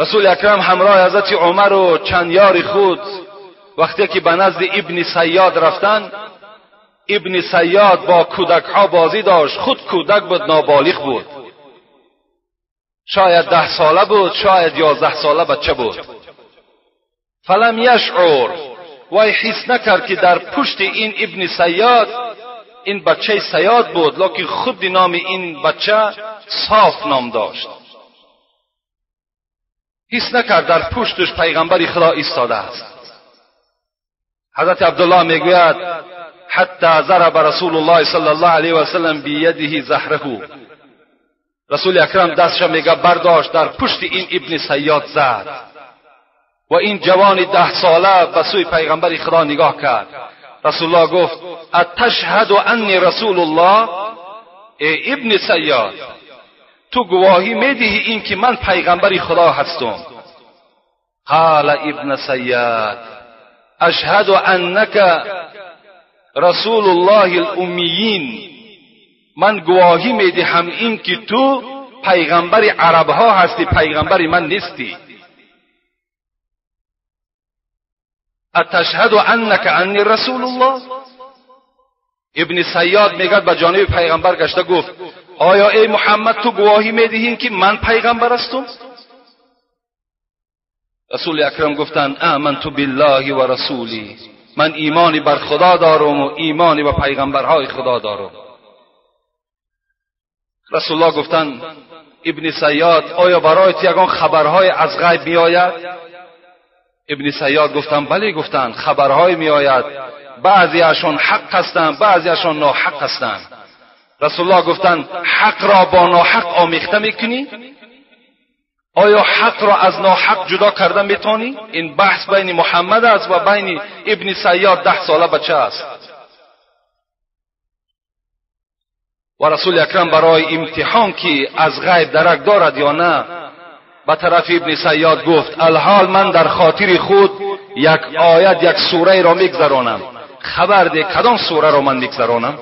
رسول اکرم همراه حضرت عمر و چند یار خود وقتی که به نزد ابن صیاد رفتند، ابن صیاد با کودک ها بازی داشت. خود کودک بود، نابالغ بود، شاید 10 ساله بود، شاید 11 ساله بچه بود. فلم یشعر، وای حس نکرد که در پشت این ابن صیاد این بچه صیاد بود، لکن خود نام این بچه صاف نام داشت. حس نکرد در پشتش پیغمبر خدا ایستاده است. حضرت عبدالله میگوید حتی ضرب رسول الله صلی الله علیه و سلم بیده ظهره. رسول اکرم دستش میگه برداشت در پشت این ابن صیاد زد و این جوان 10 ساله به سوی پیغمبر خدا نگاه کرد. رسول الله گفت اتشهد انی رسول الله؟ ای ابن صیاد، تو گواهی میدهی این که من پیغمبر خدا هستم؟ قال ابن صیاد اشهد انک رسول الله الامیین، من گواهی میدهم این که تو پیغمبر عرب ها هستی، پیغمبر من نیستی. اتشهد انک انی رسول الله؟ ابن صیاد میگه به جانب پیغمبر گشته گفت آیا ای محمد تو گواهی میدهی که من پیغمبر هستم؟ رسول اکرم گفتند آمنت بالله و رسولی، من ایمانی بر خدا دارم و ایمانی به پیغمبرهای خدا دارم. رسول الله گفتند ابن صیاد آیا برایت یگان خبرهای از غیب می آید؟ ابن صیاد گفتند بله. گفتند خبرهای می آید، بعضیشان حق هستند، بعضیشان ناحق هستند. رسول الله گفتند حق را با ناحق آمیخته میکنی؟ آیا حق را از ناحق جدا کرده میتونی؟ این بحث بین محمد است و بین ابن صیاد 10 ساله بچه است. و رسول اکرم برای امتحان که از غیب درک دارد یا نه به طرف ابن صیاد گفت الحال من در خاطر خود یک آیت، یک سوره را میگذرانم، خبر ده کدام سوره را من میگذرانم؟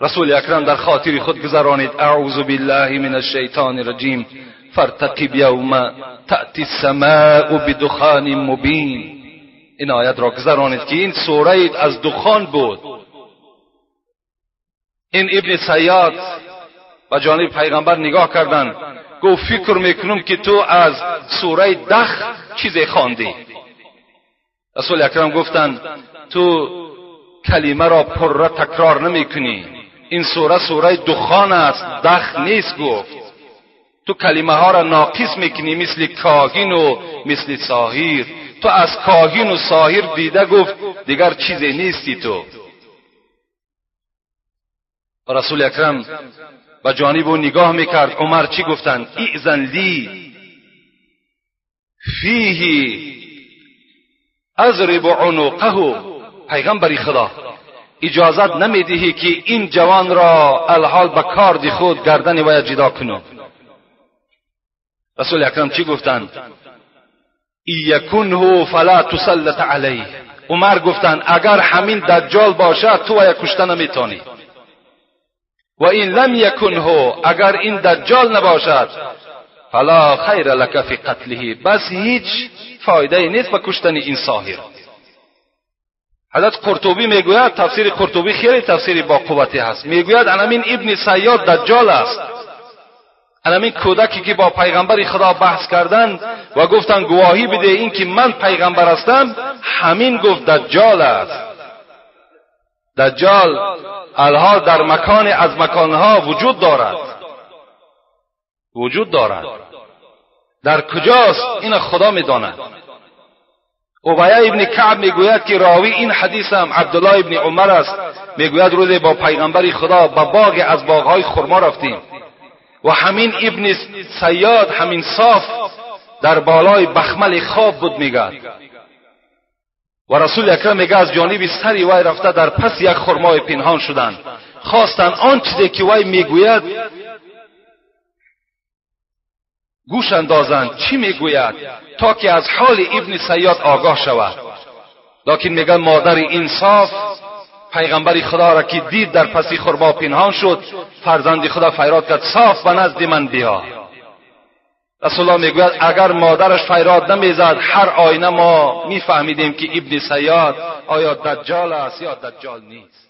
رسول اکرم در خاطر خود گذرانید اعوذ بالله من الشیطان الرجیم فارتقب یوم تأتی السماء بدخان مبین. این آیت را گذرانید که این سوره از دخان بود. این ابن صیاد به جانب پیغمبر نگاه کردند، گفت فکر میکنم که تو از سوره دخ چیزی خواندی. رسول اکرم گفتند تو کلمه را پره تکرار نمیکنی، این سوره دخان است، دخ نیست. گفت تو کلمه ها را ناقص میکنی، مثل کاهن و مثل ساحر. تو از کاهن و ساحر دیده گفت دیگر چیزی نیستی تو. و رسول اکرم به جانب او نگاه میکرد. عمر چی گفتند؟ ایذن لی فیه اضرب عنقه. پیغمبر خدا اجازت نمیدهی که این جوان را الحال به کارد خود گردن وی جدا کنم. رسول اکرم چی گفتند؟ یکنه فلا تسلط علیه. عمر گفتند اگر همین دجال باشد تو وی کشته نمیتونی، و این لم یکنه، اگر این دجال نباشد فلا خیر لک فی قتله، بس هیچ فایده نیست به کشتن این ساحر. حضرت قرطبی میگوید، تفسیر قرطبی خیلی تفسیر با قوتی هست، میگوید همین ابن صیاد دجال است. همین کودکی که با پیغمبر خدا بحث کردند و گفتند گواهی بده این که من پیغمبر هستم، همین گفت دجال است. دجال الحال در مکان از مکانها وجود دارد. در کجاست این خدا میداند. ابی ابن کعب میگوید که راوی این حدیث هم عبدالله ابن عمر است. میگوید روزی با پیغمبر خدا به باغ از باغهای خرما رفتیم و همین ابن صیاد، همین صاف در بالای بخمل خواب بود میگه. و رسول اکرم میگه از جانب سری وی رفته در پس یک خرمای پنهان شدند، خواستند آن چیزی که وی میگوید گوش اندازند چی میگوید تا که از حال ابن صیاد آگاه شود. لکن میگه مادر انصاف پیغمبر خدا را که دید در پس خرما پنهان شد، فرزند خدا فریاد کرد صاف به نزد من بیا. رسول الله میگوید اگر مادرش فریاد نمیزد هر آینه ما میفهمیدیم که ابن سیاد آیا دجال است یا دجال نیست.